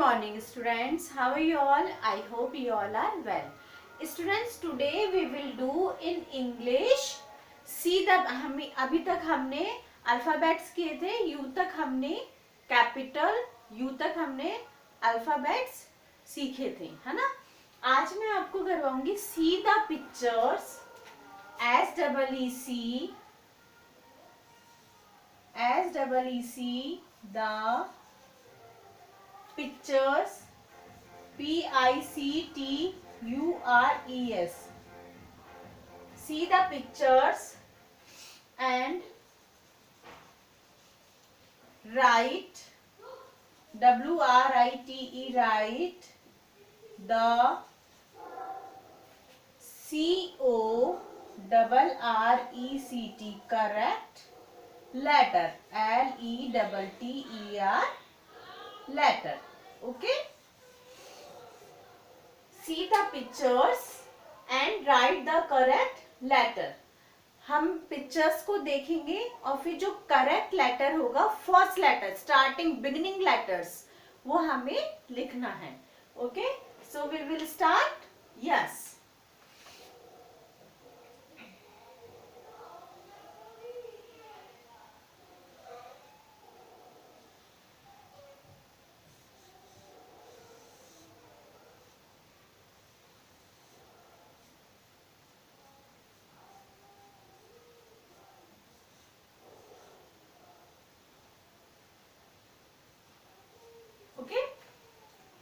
morning students. How are you all? I hope you all are well. Students, today we will do in English. See the हम अभी तक हमने alphabets किए थे. U तक हमने कैपिटल, U तक हमने अल्फाबेट्स सीखे थे, है ना. आज मैं आपको करवाऊंगी see the pictures, S-E-E-C the pictures, P-I-C-T-U-R-E-S. See the pictures and write, W-R-I-T-E, write the C-O-R-R-E-C-T correct letter, L-E-T-T-E-R letter. Okay, see the pictures and write the correct letter. हम पिक्चर्स को देखेंगे और फिर जो करेक्ट लेटर होगा, first letter, starting beginning letters, वो हमें लिखना है. Okay, so we will start. Yes,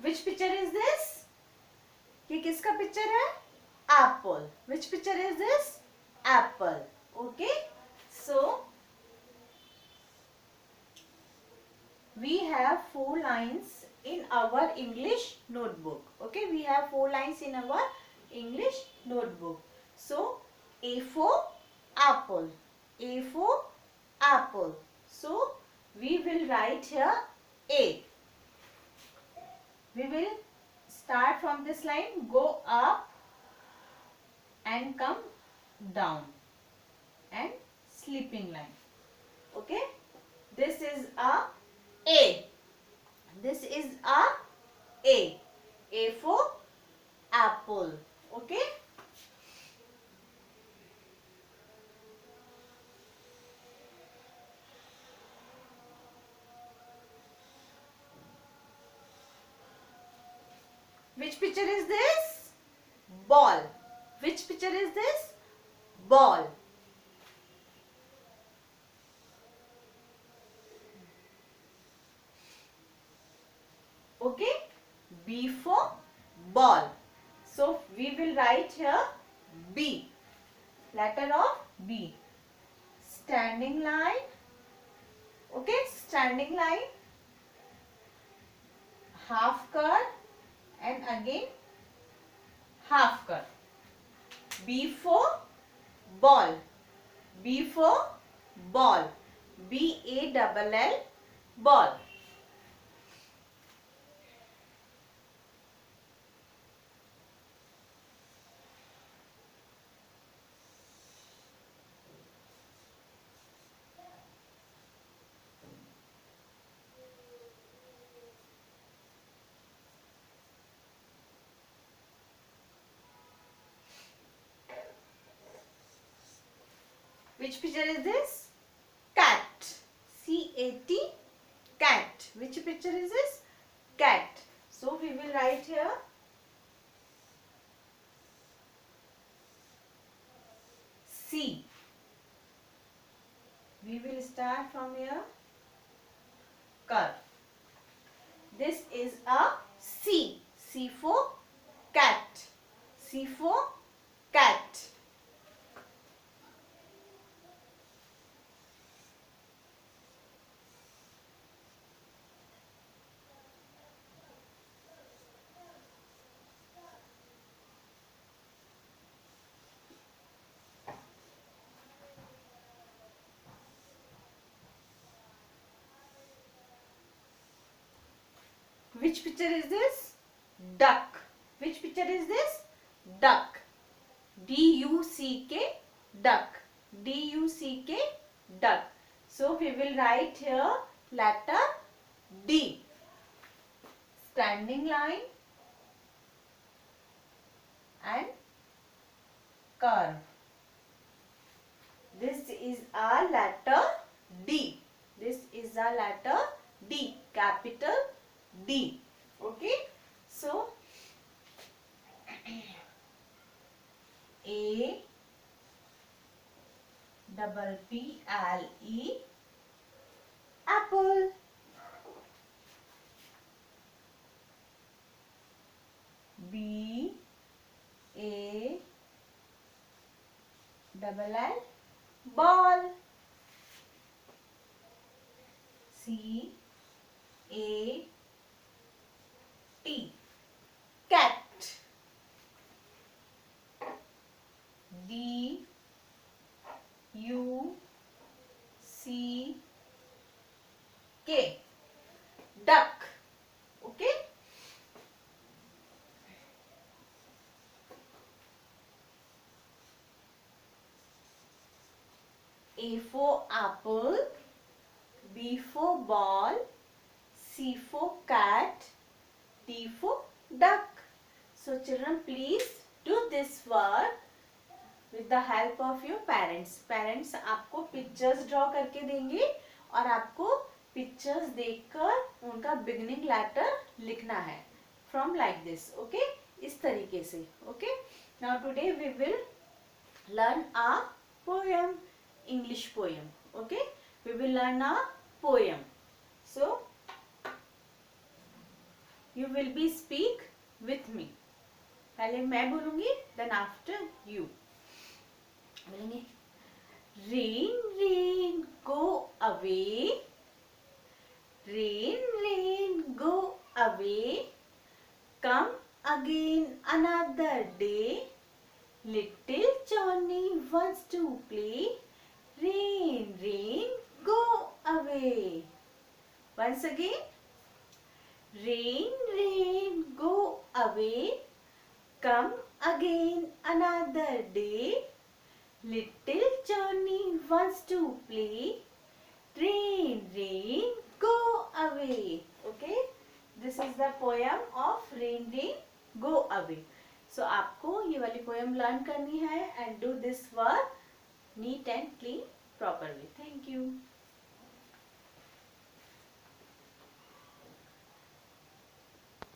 which picture is this? ये किसका पिक्चर है? Apple. Which picture is this? Apple. Okay, so we have 4 lines in our English notebook. Okay, we have 4 lines in our English notebook. So A for apple, A for apple. So we will write here A. We will start from this line, go up and come down, and sleeping line. Okay, this is a A. This is a A. A for apple. Okay, which picture is this? Ball. Which picture is this? Ball. Okay, B for ball. So we will write here B, letter of B. Standing line. Okay, standing line, half curve and again half curve. B for ball, B for ball, B-A-L-L, ball. Which picture is this? Cat. C-A-T, cat. Which picture is this? Cat. So we will write here C. We will start from here, curve. This is a C. C for cat. C for cat. Which picture is this? Duck. Which picture is this? Duck. D-U-C-K, duck. D-U-C-K, duck. So we will write here letter D. standing line and curve. This is our letter D. This is our letter D, capital D. Okay. So A double P L E, apple. B A double L, ball. C A T, cat. D U C K, duck. Okay. A for apple, B for ball, C for cat, D for duck. So children, please do this work with the help of your parents. Parents आपको pictures draw करके देंगे और आपको pictures देखकर उनका beginning letter लिखना है. From like this, okay? इस तरीके से, okay? Now today we will learn a poem, English poem, okay? We will learn a poem. So you will be speak with me. पहले मैं बोलूँगी, then after you. बोलेंगे rain rain go away, rain rain go away, come again another day, little Johnny wants to play, rain rain go away. Once again, rain rain go away, come again another day, little Johnny wants to play, rain rain go away. Okay, this is the poem of rain rain go away. So आपको ये वाली poem learn करनी है and do this work neat and clean properly. Thank you.